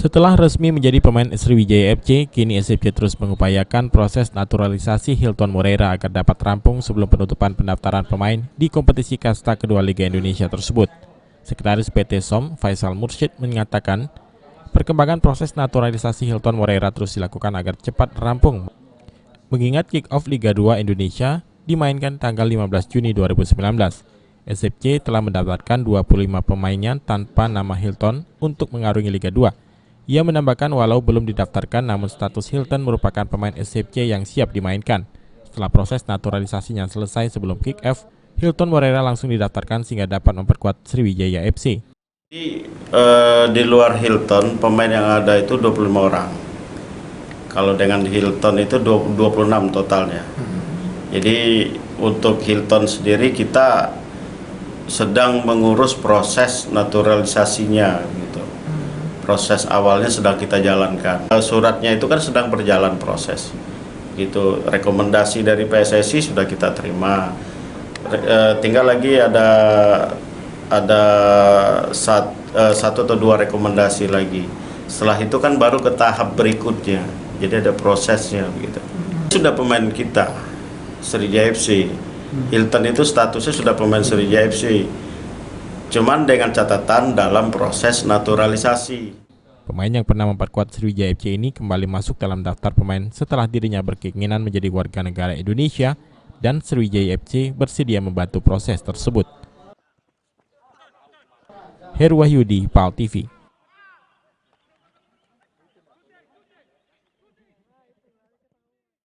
Setelah resmi menjadi pemain Sriwijaya FC, kini SCFC terus mengupayakan proses naturalisasi Hilton Moreira agar dapat rampung sebelum penutupan pendaftaran pemain di kompetisi kasta kedua Liga Indonesia tersebut. Sekretaris PT SOM, Faisal Mursyid, mengatakan perkembangan proses naturalisasi Hilton Moreira terus dilakukan agar cepat rampung, mengingat kick-off Liga 2 Indonesia dimainkan tanggal 15 Juni 2019. SCFC telah mendapatkan 25 pemainnya tanpa nama Hilton untuk mengarungi Liga 2. Ia menambahkan walau belum didaftarkan namun status Hilton merupakan pemain SCFC yang siap dimainkan. Setelah proses naturalisasinya selesai sebelum kick-off, Hilton Moreira langsung didaftarkan sehingga dapat memperkuat Sriwijaya FC. Di luar Hilton, pemain yang ada itu 25 orang. Kalau dengan Hilton itu 26 totalnya. Jadi untuk Hilton sendiri kita sedang mengurus proses naturalisasinya gitu. Proses awalnya sedang kita jalankan. Suratnya itu kan sedang berjalan proses. Gitu. Rekomendasi dari PSSI sudah kita terima. Tinggal lagi ada satu atau dua rekomendasi lagi. Setelah itu kan baru ke tahap berikutnya. Jadi ada prosesnya gitu. Sudah pemain kita Sriwijaya FC. Hilton itu statusnya sudah pemain Sriwijaya FC. Cuman dengan catatan dalam proses naturalisasi. Pemain yang pernah memperkuat Sriwijaya FC ini kembali masuk dalam daftar pemain setelah dirinya berkeinginan menjadi warga negara Indonesia dan Sriwijaya FC bersedia membantu proses tersebut. Heru Wahyudi, PAL TV.